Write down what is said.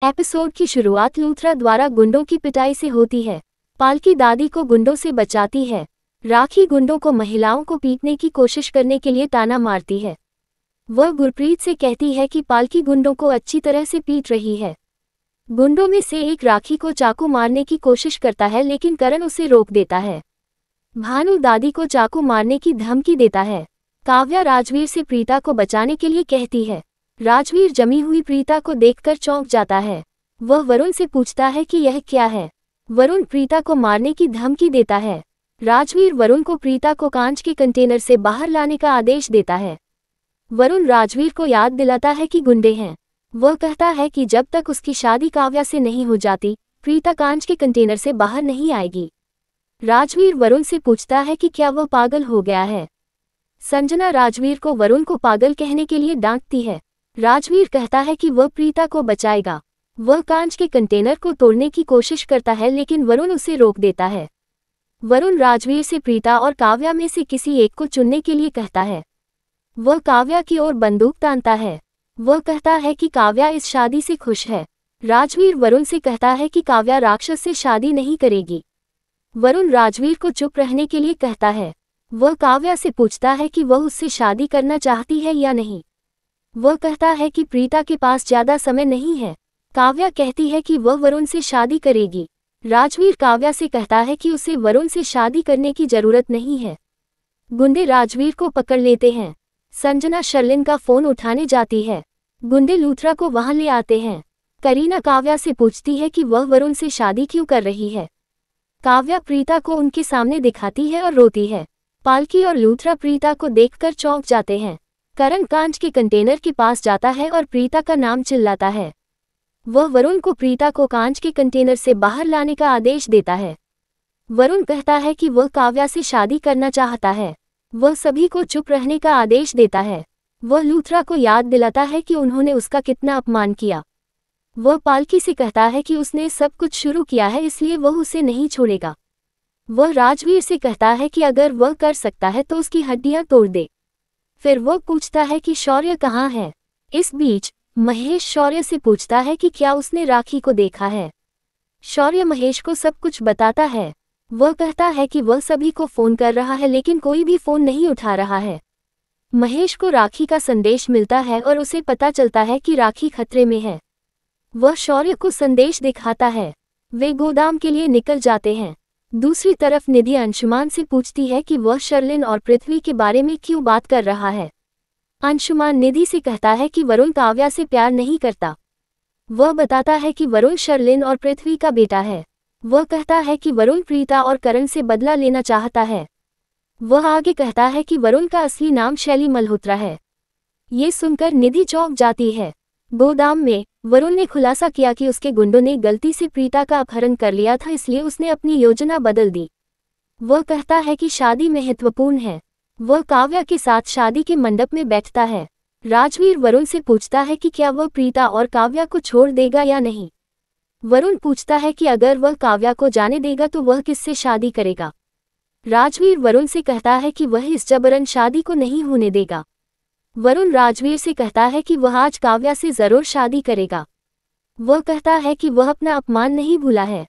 Episode की शुरुआत लूथरा द्वारा गुंडों की पिटाई से होती है। पालकी दादी को गुंडों से बचाती है। राखी गुंडों को महिलाओं को पीटने की कोशिश करने के लिए ताना मारती है। वह गुरप्रीत से कहती है कि पालकी गुंडों को अच्छी तरह से पीट रही है। गुंडों में से एक राखी को चाकू मारने की कोशिश करता है लेकिन करण उसे रोक देता है। भानु दादी को चाकू मारने की धमकी देता है। काव्या राजवीर से प्रीता को बचाने के लिए कहती है। राजवीर जमी हुई प्रीता को देखकर चौंक जाता है। वह वरुण से पूछता है कि यह क्या है। वरुण प्रीता को मारने की धमकी देता है। राजवीर वरुण को प्रीता को कांच के कंटेनर से बाहर लाने का आदेश देता है। वरुण राजवीर को याद दिलाता है कि गुंडे हैं। वह कहता है कि जब तक उसकी शादी काव्या से नहीं हो जाती, प्रीता कांच के कंटेनर से बाहर नहीं आएगी। राजवीर वरुण से पूछता है कि क्या वह पागल हो गया है। संजना राजवीर को वरुण को पागल कहने के लिए डांटती है। राजवीर कहता है कि वह प्रीता को बचाएगा। वह कांच के कंटेनर को तोड़ने की कोशिश करता है लेकिन वरुण उसे रोक देता है। वरुण राजवीर से प्रीता और काव्या में से किसी एक को चुनने के लिए कहता है। वह काव्या की ओर बंदूक तानता है। वह कहता है कि काव्या इस शादी से खुश है। राजवीर वरुण से कहता है कि काव्या राक्षस से शादी नहीं करेगी। वरुण राजवीर को चुप रहने के लिए कहता है। वह काव्या से पूछता है कि वह उससे शादी करना चाहती है या नहीं। वह कहता है कि प्रीता के पास ज्यादा समय नहीं है। काव्या कहती है कि वह वरुण से शादी करेगी। राजवीर काव्या से कहता है कि उसे वरुण से शादी करने की जरूरत नहीं है। गुंडे राजवीर को पकड़ लेते हैं। संजना शर्लिन का फोन उठाने जाती है। गुंडे लूथरा को वहां ले आते हैं। करीना काव्या से पूछती है कि वह वरुण से शादी क्यों कर रही है। काव्या प्रीता को उनके सामने दिखाती है और रोती है। पालकी और लूथरा प्रीता को देखकर चौंक जाते हैं। करण कांच के कंटेनर के पास जाता है और प्रीता का नाम चिल्लाता है। वह वरुण को प्रीता को कांच के कंटेनर से बाहर लाने का आदेश देता है। वरुण कहता है कि वह काव्या से शादी करना चाहता है। वह सभी को चुप रहने का आदेश देता है। वह लूथरा को याद दिलाता है कि उन्होंने उसका कितना अपमान किया। वह पालकी से कहता है कि उसने सब कुछ शुरू किया है इसलिए वह उसे नहीं छोड़ेगा। वह राजवीर से कहता है कि अगर वह कर सकता है तो उसकी हड्डियां तोड़ दे। फिर वह पूछता है कि शौर्य कहाँ है। इस बीच महेश शौर्य से पूछता है कि क्या उसने राखी को देखा है। शौर्य महेश को सब कुछ बताता है। वह कहता है कि वह सभी को फोन कर रहा है लेकिन कोई भी फोन नहीं उठा रहा है। महेश को राखी का संदेश मिलता है और उसे पता चलता है कि राखी खतरे में है। वह शौर्य को संदेश दिखाता है। वे गोदाम के लिए निकल जाते हैं। दूसरी तरफ निधि अंशुमान से पूछती है कि वह शर्लिन और पृथ्वी के बारे में क्यों बात कर रहा है। अंशुमान निधि से कहता है कि वरुण काव्या से प्यार नहीं करता। वह बताता है कि वरुण शर्लिन और पृथ्वी का बेटा है। वह कहता है कि वरुण प्रीता और करण से बदला लेना चाहता है। वह आगे कहता है कि वरुण का असली नाम शैली मल्होत्रा है। ये सुनकर निधि चौंक जाती है। गोदाम में वरुण ने खुलासा किया कि उसके गुंडों ने गलती से प्रीता का अपहरण कर लिया था इसलिए उसने अपनी योजना बदल दी। वह कहता है कि शादी महत्वपूर्ण है। वह काव्या के साथ शादी के मंडप में बैठता है। राजवीर वरुण से पूछता है कि क्या वह प्रीता और काव्या को छोड़ देगा या नहीं। वरुण पूछता है कि अगर वह काव्या को जाने देगा तो वह किससे शादी करेगा। राजवीर वरुण से कहता है कि वह इस जबरन शादी को नहीं होने देगा। वरुण राजवीर से कहता है कि वह आज काव्या से जरूर शादी करेगा। वह कहता है कि वह अपना अपमान नहीं भूला है।